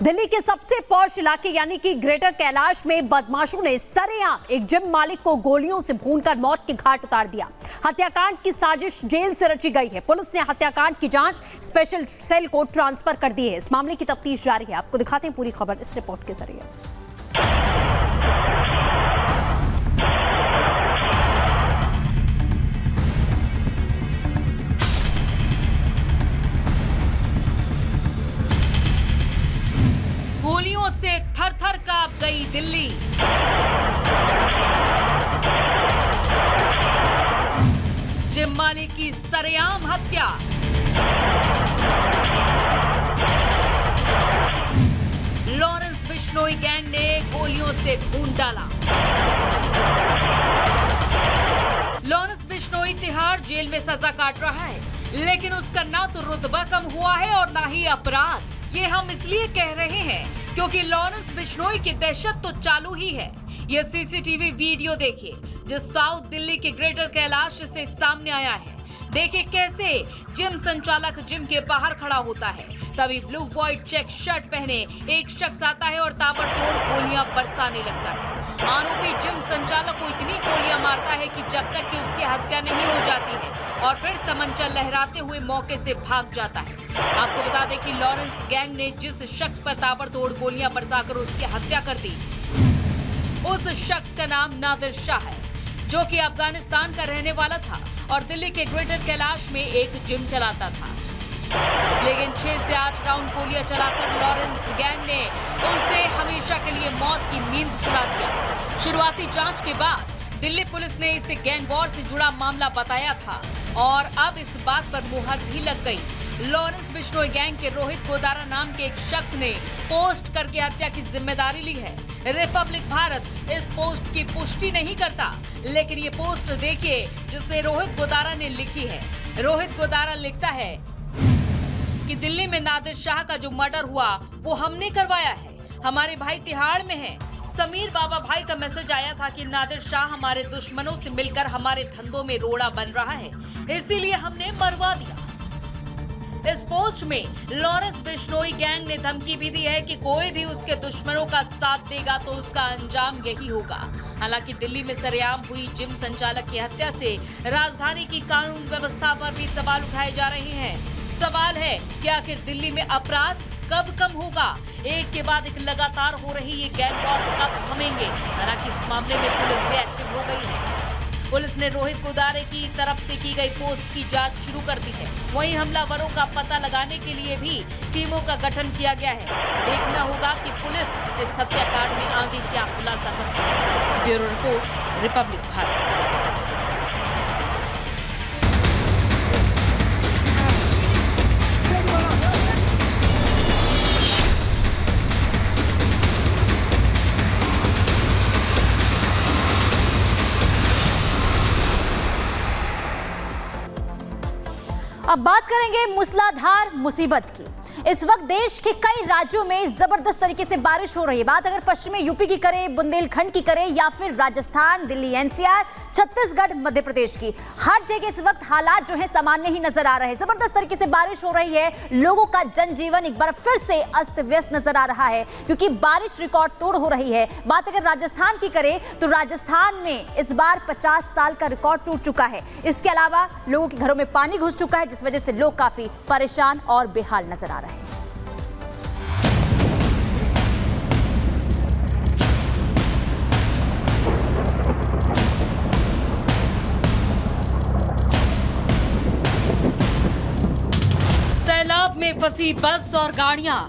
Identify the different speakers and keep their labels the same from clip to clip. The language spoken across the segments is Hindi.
Speaker 1: दिल्ली के सबसे पॉश इलाके यानी कि ग्रेटर कैलाश में बदमाशों ने सरेआम एक जिम मालिक को गोलियों से भूनकर मौत के घाट उतार दिया। हत्याकांड की साजिश जेल से रची गई है। पुलिस ने हत्याकांड की जांच स्पेशल सेल को ट्रांसफर कर दी है। इस मामले की तफ्तीश जारी है। आपको दिखाते हैं पूरी खबर इस रिपोर्ट के जरिए।
Speaker 2: गोलियों से थर-थर कांप गई दिल्ली। जिम मालिक की सरेआम हत्या। लॉरेंस बिश्नोई गैंग ने गोलियों से भून डाला। लॉरेंस बिश्नोई तिहाड़ जेल में सजा काट रहा है, लेकिन उसका ना तो रुतबा कम हुआ है और ना ही अपराध। ये हम इसलिए कह रहे हैं क्योंकि लॉरेंस बिश्नोई की दहशत तो चालू ही है। ये सीसीटीवी वीडियो देखिए जो साउथ दिल्ली के ग्रेटर कैलाश से सामने आया है। देखिए कैसे जिम संचालक जिम के बाहर खड़ा होता है, तभी ब्लू व्हाइट चेक शर्ट पहने एक शख्स आता है और ताबड़तोड़ गोलियां बरसाने लगता है। आरोपी जिम संचालक को इतनी गोलियां मारता है कि जब तक कि उसकी हत्या नहीं हो जाती है और फिर तमंचा लहराते हुए मौके से भाग जाता है। आपको बता दें कि लॉरेंस गैंग ने जिस शख्स पर ताबड़तोड़ गोलियां बरसाकर उसकी हत्या कर दी, उस शख्स का नाम नादिर शाह है, जो कि अफगानिस्तान का रहने वाला था और दिल्ली के ग्रेटर कैलाश में एक जिम चलाता था। लेकिन 6 से 8 राउंड गोलियां चलाकर लॉरेंस गैंग ने उसे हमेशा के लिए मौत की नींद सुला दिया। शुरुआती जांच के बाद दिल्ली पुलिस ने इसे गैंग वॉर से जुड़ा मामला बताया था और अब इस बात पर मुहर भी लग गई। लॉरेंस बिश्नोई गैंग के रोहित गोदारा नाम के एक शख्स ने पोस्ट करके हत्या की जिम्मेदारी ली है। रिपब्लिक भारत इस पोस्ट की पुष्टि नहीं करता, लेकिन ये पोस्ट देखिए जिसे रोहित गोदारा ने लिखी है। रोहित गोदारा लिखता है कि दिल्ली में नादिर शाह का जो मर्डर हुआ वो हमने करवाया है, हमारे भाई तिहाड़ में है। समीर बाबा भाई का मैसेज आया था कि नादिर शाह हमारे दुश्मनों से मिलकर हमारे धंधों में रोड़ा बन रहा है, इसीलिए हमने मरवा दिया। इस पोस्ट में लॉरेंस बिश्नोई गैंग ने धमकी भी दी है कि कोई भी उसके दुश्मनों का साथ देगा तो उसका अंजाम यही होगा। हालांकि दिल्ली में सरेआम हुई जिम संचालक की हत्या से राजधानी की कानून व्यवस्था पर भी सवाल उठाए जा रहे हैं। सवाल है कि आखिर दिल्ली में अपराध कब कम होगा? एक के बाद एक लगातार हो रही ये गैंग वॉर कब थमेंगे? हालांकि इस मामले में पुलिस भी एक्टिव हो गई है। पुलिस ने रोहित गोदारे की तरफ से की गई पोस्ट की जांच शुरू कर दी है। वहीं हमलावरों का पता लगाने के लिए भी टीमों का गठन किया गया है। देखना होगा कि पुलिस इस हत्याकांड में आगे क्या खुलासा करती है। Bureau report, Republic Bharat.
Speaker 1: अब बात करेंगे मूसलाधार मुसीबत की। इस वक्त देश के कई राज्यों में जबरदस्त तरीके से बारिश हो रही है। बात अगर पश्चिमी यूपी की करें, बुंदेलखंड की करें या फिर राजस्थान, दिल्ली, एनसीआर, छत्तीसगढ़, मध्य प्रदेश की, हर जगह इस वक्त हालात जो है सामान्य ही नजर आ रहे हैं। जबरदस्त तरीके से बारिश हो रही है। लोगों का जनजीवन एक बार फिर से अस्त व्यस्त नजर आ रहा है क्योंकि बारिश रिकॉर्ड तोड़ हो रही है। बात अगर राजस्थान की करें तो राजस्थान में इस बार 50 साल का रिकॉर्ड टूट चुका है। इसके अलावा लोगों के घरों में पानी घुस चुका है, जिस वजह से लोग काफी परेशान और बेहाल नजर आ रहे हैं।
Speaker 2: सैलाब में फंसी बस और गाड़ियां,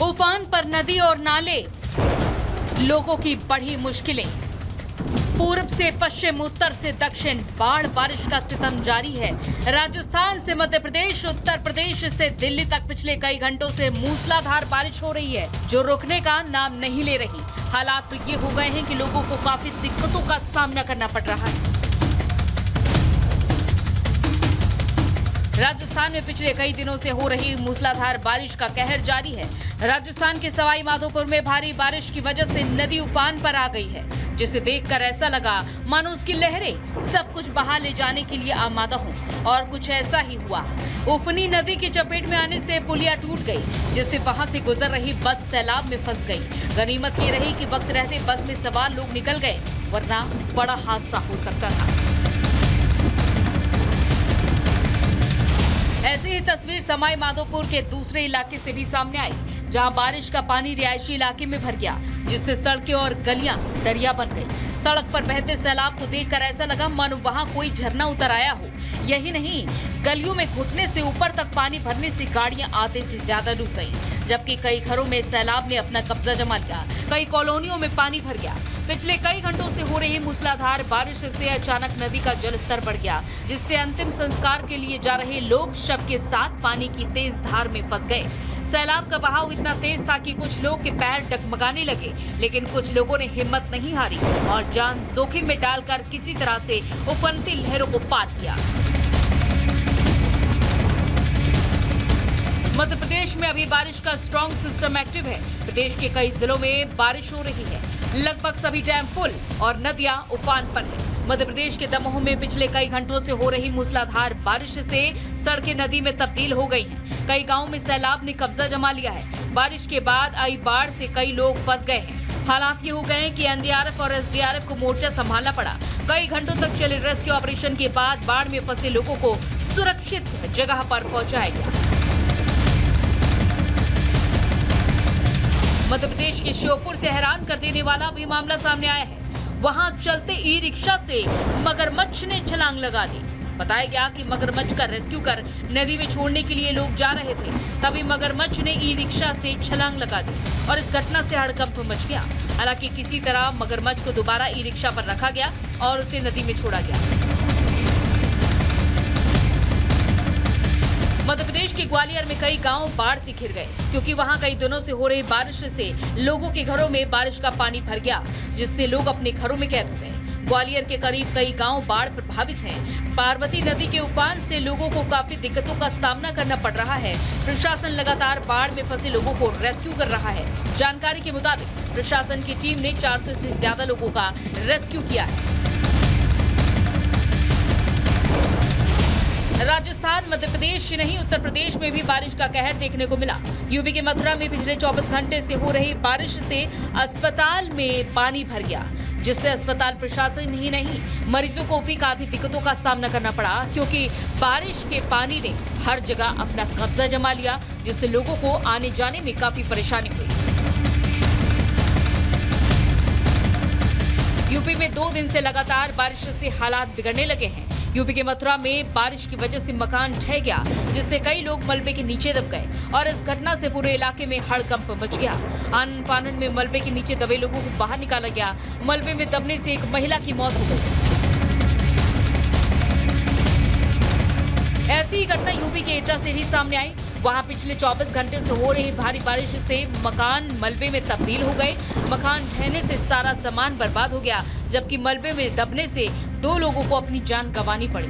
Speaker 2: उफान पर नदी और नाले, लोगों की बढ़ी मुश्किलें। पूर्व से पश्चिम, उत्तर से दक्षिण बाढ़ बारिश का सितम जारी है। राजस्थान से मध्य प्रदेश, उत्तर प्रदेश से दिल्ली तक पिछले कई घंटों से मूसलाधार बारिश हो रही है जो रुकने का नाम नहीं ले रही। हालात तो ये हो गए हैं कि लोगों को काफी दिक्कतों का सामना करना पड़ रहा है। राजस्थान में पिछले कई दिनों से हो रही मूसलाधार बारिश का कहर जारी है। राजस्थान के सवाई माधोपुर में भारी बारिश की वजह से नदी उफान पर आ गई है। जिसे देखकर ऐसा लगा मानो उसकी लहरें सब कुछ बहा ले जाने के लिए आमादा हों। और कुछ ऐसा ही हुआ। उफनी नदी की चपेट में आने से पुलिया टूट गई, जिससे वहां से गुजर रही बस सैलाब में फंस गई। गनीमत ये रही कि वक्त रहते बस में सवार लोग निकल गए, वरना बड़ा हादसा हो सकता था। ऐसी ही तस्वीर सवाई माधोपुर के दूसरे इलाके से भी सामने आई, जहां बारिश का पानी रिहायशी इलाके में भर गया, जिससे सड़कें और गलियां दरिया बन गई। सड़क पर बहते सैलाब को देखकर ऐसा लगा मानो वहां कोई झरना उतर आया हो। यही नहीं, गलियों में घुटने से ऊपर तक पानी भरने से गाड़ियां आधे से ज्यादा डूब गईं, जबकि कई घरों में सैलाब ने अपना कब्जा जमा लिया। कई कॉलोनियों में पानी भर गया। पिछले कई घंटों से हो रही मूसलाधार बारिश से अचानक नदी का जलस्तर बढ़ गया, जिससे अंतिम संस्कार के लिए जा रहे लोग शव के साथ पानी की तेज धार में फंस गए। सैलाब का बहाव इतना तेज था कि कुछ लोग के पैर डगमगाने लगे, लेकिन कुछ लोगों ने हिम्मत नहीं हारी और जान जोखिम में डालकर किसी तरह से उफनती लहरों को पार किया। मध्य प्रदेश में अभी बारिश का स्ट्रॉन्ग सिस्टम एक्टिव है। प्रदेश के कई जिलों में बारिश हो रही है। लगभग सभी डैम फुल और नदियां उफान पर हैं। मध्य प्रदेश के दमोह में पिछले कई घंटों से हो रही मूसलाधार बारिश से सड़कें नदी में तब्दील हो गई हैं। कई गांवों में सैलाब ने कब्जा जमा लिया है। बारिश के बाद आई बाढ़ से कई लोग फंस गए हैं। हालात ये हो गए हैं कि एनडीआरएफ और एसडीआरएफ को मोर्चा संभालना पड़ा। कई घंटों तक चले रेस्क्यू ऑपरेशन के बाद बाढ़ में फंसे लोगों को सुरक्षित जगह पर पहुंचाया गया। मध्य प्रदेश के श्योपुर से हैरान कर देने वाला भी मामला सामने आया है। वहां चलते ई रिक्शा से मगरमच्छ ने छलांग लगा दी। बताया गया कि मगरमच्छ का रेस्क्यू कर नदी में छोड़ने के लिए लोग जा रहे थे, तभी मगरमच्छ ने ई रिक्शा से छलांग लगा दी और इस घटना से हड़कंप मच गया। हालांकि किसी तरह मगरमच्छ को दोबारा ई रिक्शा पर रखा गया और उसे नदी में छोड़ा गया। मध्य प्रदेश के ग्वालियर में कई गांव बाढ़ से घिर गए, क्योंकि वहां कई दिनों से हो रही बारिश से लोगों के घरों में बारिश का पानी भर गया, जिससे लोग अपने घरों में कैद हो गए। ग्वालियर के करीब कई गांव बाढ़ प्रभावित हैं। पार्वती नदी के उफान से लोगों को काफी दिक्कतों का सामना करना पड़ रहा है। प्रशासन लगातार बाढ़ में फंसे लोगों को रेस्क्यू कर रहा है। जानकारी के मुताबिक प्रशासन की टीम ने 400 से ज्यादा लोगों का रेस्क्यू किया है। राजस्थान, मध्य प्रदेश ही नहीं, उत्तर प्रदेश में भी बारिश का कहर देखने को मिला। यूपी के मथुरा में पिछले 24 घंटे से हो रही बारिश से अस्पताल में पानी भर गया, जिससे अस्पताल प्रशासन ही नहीं, मरीजों को भी काफी दिक्कतों का सामना करना पड़ा, क्योंकि बारिश के पानी ने हर जगह अपना कब्जा जमा लिया, जिससे लोगों को आने जाने में काफी परेशानी हुई। यूपी में 2 दिन से लगातार बारिश से हालात बिगड़ने लगे हैं। यूपी के मथुरा में बारिश की वजह से मकान ढह गया, जिससे कई लोग मलबे के नीचे दब गए और इस घटना से पूरे इलाके में हड़कंप मच गया। आनन फानन में मलबे के नीचे दबे लोगों को बाहर निकाला गया। मलबे में दबने से एक महिला की मौत हो गई। ऐसी ही घटना यूपी के एटा से भी सामने आई। वहां पिछले 24 घंटे से हो रही भारी बारिश से मकान मलबे में तब्दील हो गए। मकान ढहने से सारा सामान बर्बाद हो गया, जबकि मलबे में दबने से 2 लोगों को अपनी जान गंवानी पड़ी।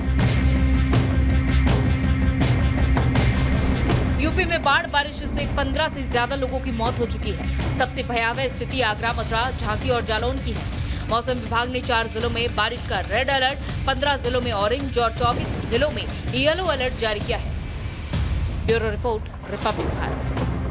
Speaker 2: यूपी में बाढ़ बारिश से 15 से ज्यादा लोगों की मौत हो चुकी है। सबसे भयावह स्थिति आगरा, मथुरा, झांसी और जालौन की है। मौसम विभाग ने 4 जिलों में बारिश का रेड अलर्ट, 15 जिलों में ऑरेंज और 24 जिलों में येलो अलर्ट जारी किया है। Bureau report, Republic Bharat.